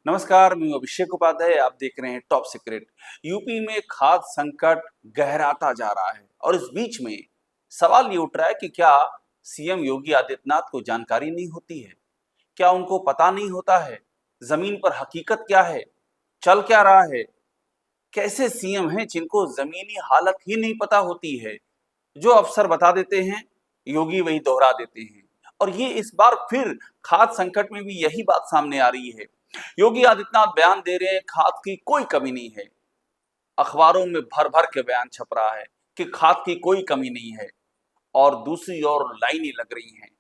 नमस्कार, मैं अभिषेक उपाध्याय। आप देख रहे हैं टॉप सीक्रेट। यूपी में खाद्य संकट गहराता जा रहा है और इस बीच में सवाल ये उठ रहा है कि क्या सीएम योगी आदित्यनाथ को जानकारी नहीं होती है? क्या उनको पता नहीं होता है जमीन पर हकीकत क्या है, चल क्या रहा है? कैसे सीएम हैं जिनको जमीनी हालत ही नहीं पता होती है? जो अफसर बता देते हैं, योगी वही दोहरा देते हैं। और ये इस बार फिर खाद्य संकट में भी यही बात सामने आ रही है। योगी आदित्यनाथ बयान दे रहे हैं खाद की कोई कमी नहीं है। अखबारों में भर भर के बयान छप रहा है कि खाद की कोई कमी नहीं है, और दूसरी ओर लाइनें लग रही हैं।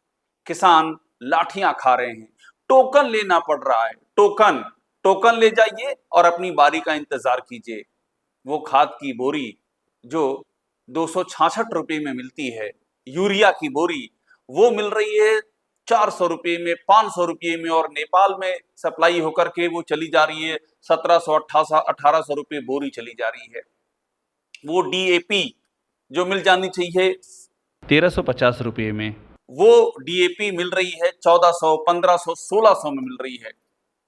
किसान लाठियां खा रहे हैं, टोकन लेना पड़ रहा है। टोकन टोकन ले जाइए और अपनी बारी का इंतजार कीजिए। वो खाद की बोरी जो 266 रुपये में मिलती है, यूरिया की बोरी, वो मिल रही है 400 रुपये में, 500 रुपये में, और नेपाल में सप्लाई होकर के वो चली जा रही है 1700 1800 रुपये बोरी चली जा रही है। वो डीएपी जो मिल जानी चाहिए 1350 रुपये में, वो डीएपी मिल रही है 1400 1500 1600 में मिल रही है।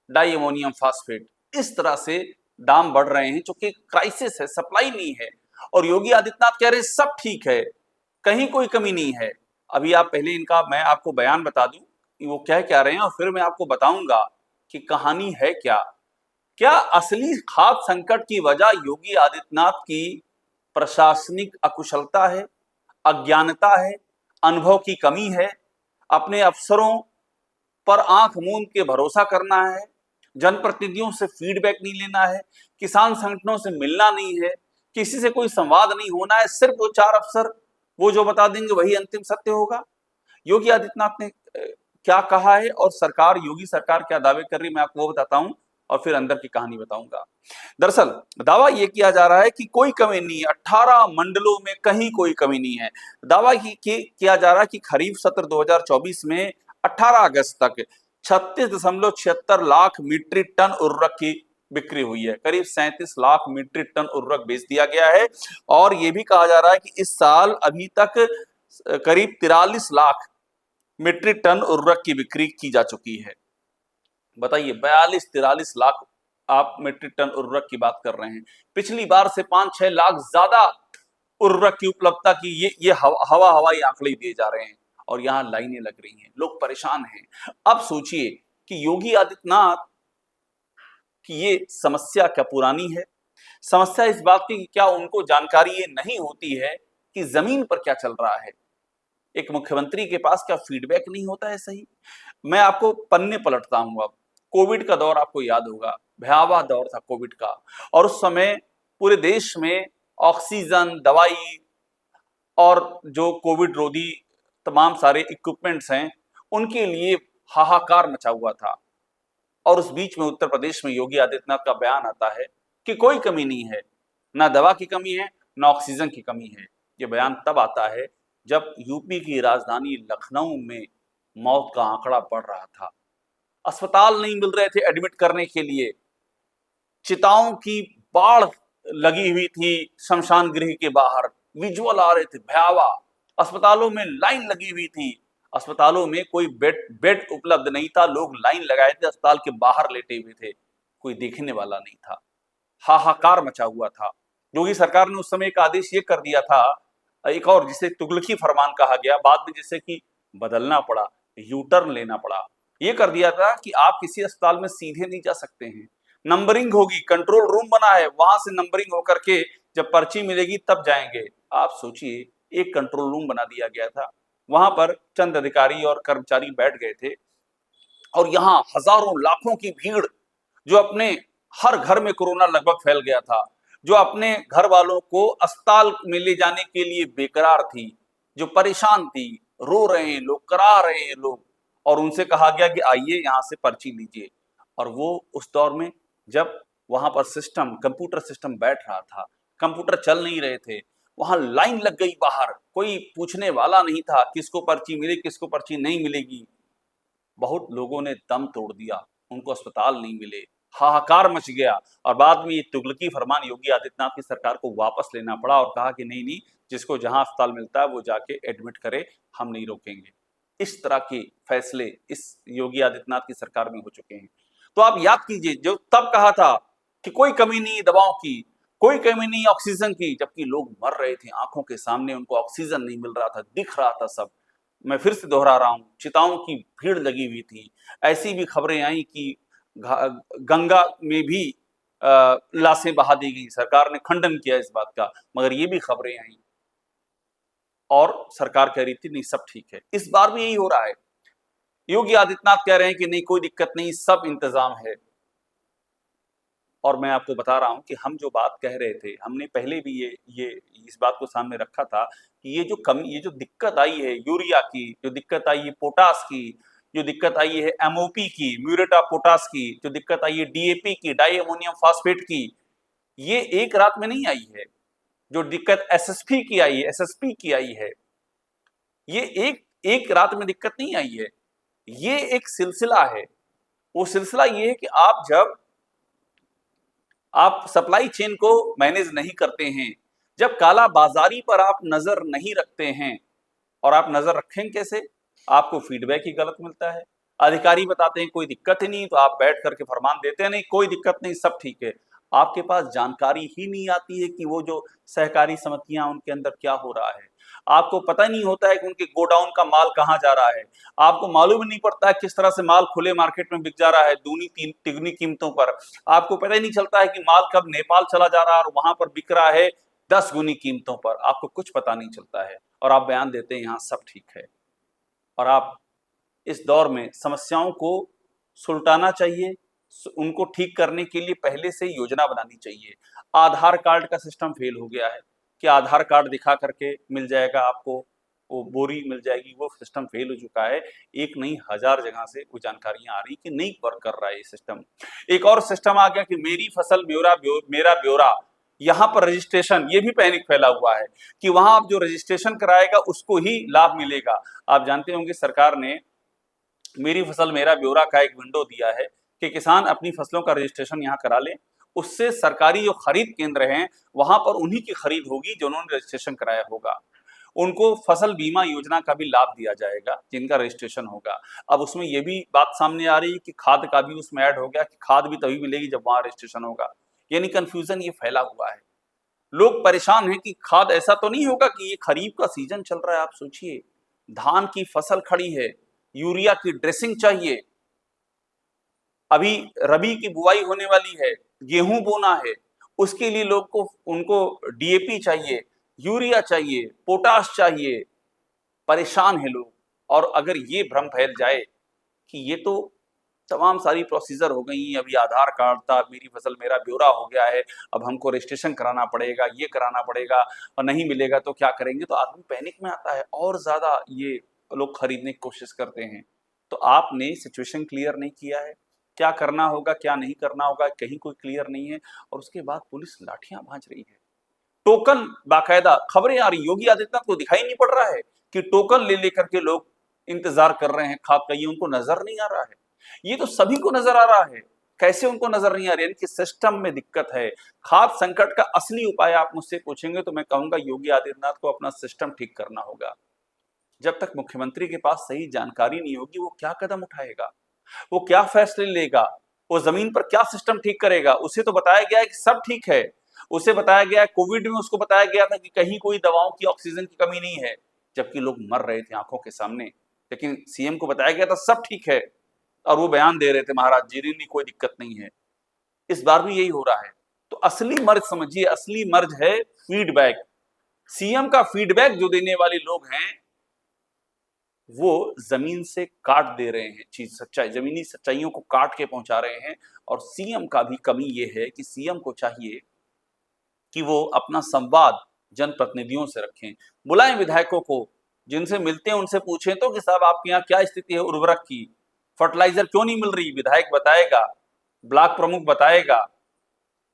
डाई अमोनियम फास्फेट, इस तरह से दाम बढ़ रहे हैं, क्योंकि क्राइसिस है, सप्लाई नहीं है। और योगी आदित्यनाथ कह रहे हैं सब ठीक है, कहीं कोई कमी नहीं है। अभी आप पहले इनका मैं आपको बयान बता दूं कि वो क्या रहे हैं, और फिर मैं आपको बताऊंगा कि कहानी है क्या। क्या असली खाद्य संकट की वजह योगी आदित्यनाथ की प्रशासनिक अकुशलता है, अज्ञानता है, अनुभव की कमी है, अपने अफसरों पर आंख मूंद के भरोसा करना है, जनप्रतिनिधियों से फीडबैक नहीं लेना है, किसान संगठनों से मिलना नहीं है, किसी से कोई संवाद नहीं होना है, सिर्फ वो चार अफसर वो जो बता देंगे वही अंतिम सत्य होगा। योगी आदित्यनाथ ने क्या कहा है और सरकार, योगी सरकार क्या दावे कर रही है, मैं आपको वो बताता हूं और फिर अंदर की कहानी बताऊंगा। दरअसल दावा यह किया जा रहा है कि कोई कमी नहीं है, 18 मंडलों में कहीं कोई कमी नहीं है। दावा किया जा रहा है कि खरीफ सत्र 2024 में 18 अगस्त तक 36.76 लाख मीट्रिक टन उर्वरक की बिक्री हुई है। करीब 37 लाख मीट्रिक टन उर्वरक बेच दिया गया है। और यह भी कहा जा रहा है कि इस साल अभी तक करीब 43 लाख मीट्रिक टन उर्वरक की बिक्री की जा चुकी है। बताइए, 42-43 लाख आप मीट्रिक टन उर्वरक की बात कर रहे हैं। पिछली बार से 5-6 लाख ज्यादा उर्वरक की उपलब्धता की ये हवाई आंकड़े दिए जा रहे हैं, और यहां लाइनें लग रही हैं, लोग परेशान हैं। अब सोचिए कि योगी आदित्यनाथ की ये समस्या क्या पुरानी है? समस्या इस बात की कि क्या उनको जानकारी ये नहीं होती है कि जमीन पर क्या चल रहा है? एक मुख्यमंत्री के पास क्या फीडबैक नहीं होता है? सही, मैं आपको पन्ने पलटता हूं। अब कोविड का दौर आपको याद होगा, भयावह दौर था कोविड का, और उस समय पूरे देश में ऑक्सीजन, दवाई और जो कोविड रोधी तमाम सारे इक्विपमेंट्स हैं, उनके लिए हाहाकार मचा हुआ था। और उस बीच में उत्तर प्रदेश में योगी आदित्यनाथ का बयान आता है कि कोई कमी नहीं है, ना दवा की कमी है, ना ऑक्सीजन की कमी है। ये बयान तब आता है जब यूपी की राजधानी लखनऊ में मौत का आंकड़ा बढ़ रहा था। अस्पताल नहीं मिल रहे थे एडमिट करने के लिए, चिताओं की बाढ़ लगी हुई थी शमशान गृह के बाहर, विजुअल आ रहे थे भयावह। अस्पतालों में लाइन लगी हुई थी, अस्पतालों में कोई बेड बेड उपलब्ध नहीं था, लोग लाइन लगाए थे, अस्पताल के बाहर लेटे हुए थे, कोई देखने वाला नहीं था। हाहाकार मचा हुआ था। योगी सरकार ने उस समय एक आदेश ये कर दिया था, एक और जिसे तुगलकी फरमान कहा गया, बाद में जिसे कि बदलना पड़ा, यू टर्न लेना पड़ा। ये कर दिया था कि आप किसी अस्पताल में सीधे नहीं जा सकते हैं, नंबरिंग होगी, कंट्रोल रूम बना है, वहां से नंबरिंग होकर के जब पर्ची मिलेगी तब जाएंगे। आप सोचिए, एक कंट्रोल रूम बना दिया गया था, वहां पर चंद अधिकारी और कर्मचारी बैठ गए थे, और यहां हजारों लाखों की भीड़, जो अपने हर घर में कोरोना लगभग फैल गया था, जो अपने घर वालों को अस्पताल में ले जाने के लिए बेकरार थी, जो परेशान थी, रो रहे हैं लोग, करा रहे हैं लोग, और उनसे कहा गया कि आइए यहां से पर्ची लीजिए। और वो उस दौर में जब वहां पर सिस्टम, कंप्यूटर सिस्टम बैठ रहा था, कंप्यूटर चल नहीं रहे थे, वहां लाइन लग गई बाहर, कोई पूछने वाला नहीं था किसको पर्ची मिले किसको पर्ची नहीं मिलेगी। बहुत लोगों ने दम तोड़ दिया, उनको अस्पताल नहीं मिले, हाहाकार मच गया, और बाद में ये तुगलकी फरमान योगी आदित्यनाथ की सरकार को वापस लेना पड़ा, और कहा कि नहीं नहीं, जिसको जहां अस्पताल मिलता है वो जाके एडमिट करे, हम नहीं रोकेंगे। इस तरह के फैसले इस योगी आदित्यनाथ की सरकार में हो चुके हैं। तो आप याद कीजिए, जो तब कहा था कि कोई कमी नहीं दवाओं की, कोई कमी नहीं ऑक्सीजन की, जबकि लोग मर रहे थे आंखों के सामने, उनको ऑक्सीजन नहीं मिल रहा था, दिख रहा था सब। मैं फिर से दोहरा रहा हूं, चिताओं की भीड़ लगी हुई थी। ऐसी भी खबरें आई कि गंगा में भी लाशें बहा दी गई। सरकार ने खंडन किया इस बात का, मगर ये भी खबरें आई और सरकार कह रही थी नहीं सब ठीक है। इस बार भी यही हो रहा है। योगी आदित्यनाथ कह रहे हैं कि नहीं कोई दिक्कत नहीं, सब इंतजाम है। और मैं आपको बता रहा हूं कि हम जो बात कह रहे थे, हमने पहले भी ये इस बात को सामने रखा था कि ये जो दिक्कत आई है यूरिया की, जो दिक्कत आई है पोटास की, जो दिक्कत आई है एमओपी की, म्यूरेट ऑफ पोटास की, जो दिक्कत आई है डीएपी की, डाई अमोनियम फास्फेट की, ये एक रात में नहीं आई है। जो दिक्कत एसएसपी की आई है, एसएसपी की आई है, ये एक रात में दिक्कत नहीं आई है। ये एक सिलसिला है। वो सिलसिला ये है कि जब आप सप्लाई चेन को मैनेज नहीं करते हैं, जब काला बाजारी पर आप नजर नहीं रखते हैं, और आप नजर रखें कैसे? आपको फीडबैक ही गलत मिलता है। अधिकारी बताते हैं कोई दिक्कत ही नहीं, तो आप बैठ करके फरमान देते हैं नहीं कोई दिक्कत नहीं सब ठीक है। आपके पास जानकारी ही नहीं आती है कि वो जो सहकारी समितियां उनके अंदर क्या हो रहा है। आपको पता नहीं होता है कि उनके गोडाउन का माल कहाँ जा रहा है। आपको मालूम नहीं पड़ता है किस तरह से माल खुले मार्केट में बिक जा रहा है दूनी तिगुनी कीमतों पर। आपको पता ही नहीं चलता है कि माल कब नेपाल चला जा रहा है और वहां पर बिक रहा है 10 गुनी कीमतों पर। आपको कुछ पता नहीं चलता है और आप बयान देते हैं यहाँ सब ठीक है। और आप इस दौर में समस्याओं को सुलटाना चाहिए, उनको ठीक करने के लिए पहले से योजना बनानी चाहिए। आधार कार्ड का सिस्टम फेल हो गया है कि आधार कार्ड दिखा करके मिल जाएगा आपको, वो बोरी मिल जाएगी, वो सिस्टम फेल हो चुका है। एक नहीं 1000 जगह से वो जानकारियां आ रही कि नहीं वर्क कर रहा है ये सिस्टम। एक और सिस्टम आ गया कि मेरी फसल मेरा ब्यौरा, यहाँ पर रजिस्ट्रेशन, ये भी पैनिक फैला हुआ है कि वहां आप जो रजिस्ट्रेशन कराएगा उसको ही लाभ मिलेगा। आप जानते होंगे सरकार ने मेरी फसल मेरा ब्यौरा का एक विंडो दिया है कि किसान अपनी फसलों का रजिस्ट्रेशन यहाँ करा ले। उससे सरकारी जो खरीद केंद्र हैं वहां पर उन्हीं की खरीद होगी जो उन्होंने रजिस्ट्रेशन कराया होगा। उनको फसल बीमा योजना का भी लाभ दिया जाएगा जिनका रजिस्ट्रेशन होगा। अब उसमें यह भी बात सामने आ रही है कि खाद का भी उसमें ऐड हो गया कि खाद भी तभी मिलेगी जब वहां रजिस्ट्रेशन होगा। यानी कंफ्यूजन ये फैला हुआ है। लोग परेशान हैं कि खाद ऐसा तो नहीं होगा कि ये खरीफ का सीजन चल रहा है, आप सोचिए धान की फसल खड़ी है, यूरिया की ड्रेसिंग चाहिए, अभी रबी की बुआई होने वाली है, गेहूं बोना है, उसके लिए लोग को उनको डीएपी चाहिए, यूरिया चाहिए, पोटाश चाहिए। परेशान है लोग। और अगर ये भ्रम फैल जाए कि ये तो तमाम सारी प्रोसीजर हो गई, अभी आधार कार्ड था, मेरी फसल मेरा ब्यौरा हो गया है, अब हमको रजिस्ट्रेशन कराना पड़ेगा, ये कराना पड़ेगा, और नहीं मिलेगा तो क्या करेंगे, तो आदमी पैनिक में आता है और ज्यादा ये लोग खरीदने की कोशिश करते हैं। तो आपने सिचुएशन क्लियर नहीं किया है, क्या करना होगा क्या नहीं करना होगा कहीं कोई क्लियर नहीं है, और उसके बाद पुलिस लाठियां भांज रही है। टोकन, बाकायदा खबरें आ रही, योगी आदित्यनाथ को दिखाई नहीं पड़ रहा है कि टोकन ले लेकर के लोग इंतजार कर रहे हैं खाद का, ये उनको नजर नहीं आ रहा है। ये तो सभी को नजर आ रहा है। कैसे उनको नजर नहीं आ रही है? कि सिस्टम में दिक्कत है। खाद संकट का असली उपाय आप मुझसे पूछेंगे तो मैं कहूंगा योगी आदित्यनाथ को अपना सिस्टम ठीक करना होगा। जब तक मुख्यमंत्री के पास सही जानकारी नहीं होगी वो क्या कदम उठाएगा, वो क्या फैसले लेगा, वो जमीन पर क्या सिस्टम ठीक करेगा? उसे तो बताया गया है कि सब ठीक है। उसे बताया गया है, कोविड में उसको बताया गया था कि कहीं कोई दवाओं की ऑक्सीजन की कमी नहीं है, जबकि लोग मर रहे थे आंखों के सामने। लेकिन सीएम को बताया गया था सब ठीक है और वो बयान दे रहे थे महाराज जी नहीं कोई दिक्कत नहीं है। इस बार भी यही हो रहा है। तो असली मर्ज समझिए, असली मर्ज है फीडबैक। सीएम का फीडबैक जो देने वाले लोग हैं वो जमीन से काट दे रहे हैं, चीज सच्चाई, जमीनी सच्चाइयों को काट के पहुंचा रहे हैं। और सीएम का भी कमी ये है कि सीएम को चाहिए कि वो अपना संवाद जनप्रतिनिधियों से रखें, बुलाएं विधायकों को, जिनसे मिलते हैं उनसे पूछें तो कि साहब आपके यहाँ क्या स्थिति है उर्वरक की, फर्टिलाइजर क्यों नहीं मिल रही, विधायक बताएगा, ब्लॉक प्रमुख बताएगा,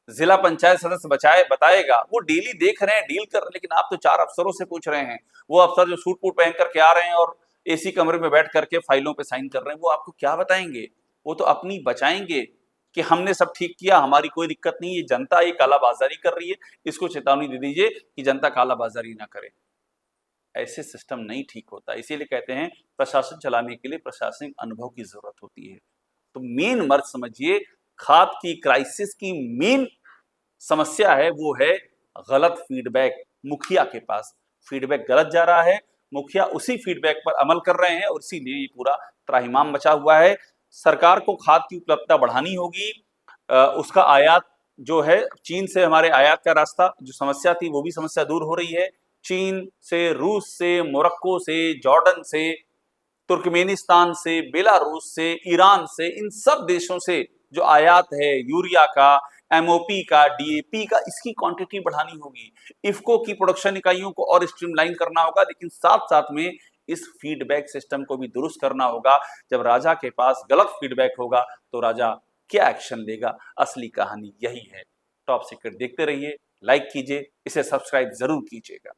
जिला पंचायत सदस्य बताएगा। वो डेली देख रहे हैं, डील कर रहे हैं, लेकिन आप तो 4 अफसरों से पूछ रहे हैं। वो अफसर जो सूट बूट पहन करके आ रहे हैं और एसी कमरे में बैठ करके फाइलों पे साइन कर रहे हैं, वो आपको क्या बताएंगे? वो तो अपनी बचाएंगे कि हमने सब ठीक किया, हमारी कोई दिक्कत नहीं, ये जनता ये कालाबाजारी कर रही है, इसको चेतावनी दे दीजिए कि जनता कालाबाजारी ना करे। ऐसे सिस्टम नहीं ठीक होता। इसीलिए कहते हैं प्रशासन चलाने के लिए प्रशासनिक अनुभव की जरूरत होती है। तो मेन मर्ज समझिए, खाद की क्राइसिस की मेन समस्या है वो है गलत फीडबैक। मुखिया के पास फीडबैक गलत जा रहा है, मुखिया उसी फीडबैक पर अमल कर रहे हैं और इसीलिए ये पूरा त्राहिमाम मचा हुआ है। सरकार को खाद की उपलब्धता बढ़ानी होगी, उसका आयात जो है चीन से हमारे आयात का रास्ता जो समस्या थी वो भी समस्या दूर हो रही है। चीन से, रूस से, मोरक्को से, जॉर्डन से, तुर्कमेनिस्तान से, बेलारूस से, ईरान से, इन सब देशों से जो आयात है यूरिया का, एमओपी का, डीएपी का, इसकी क्वांटिटी बढ़ानी होगी। इफको की प्रोडक्शन इकाइयों को और स्ट्रीमलाइन करना होगा, लेकिन साथ साथ में इस फीडबैक सिस्टम को भी दुरुस्त करना होगा। जब राजा के पास गलत फीडबैक होगा तो राजा क्या एक्शन लेगा, असली कहानी यही है। टॉप सीक्रेट देखते रहिए, लाइक कीजिए, इसे सब्सक्राइब जरूर कीजिएगा।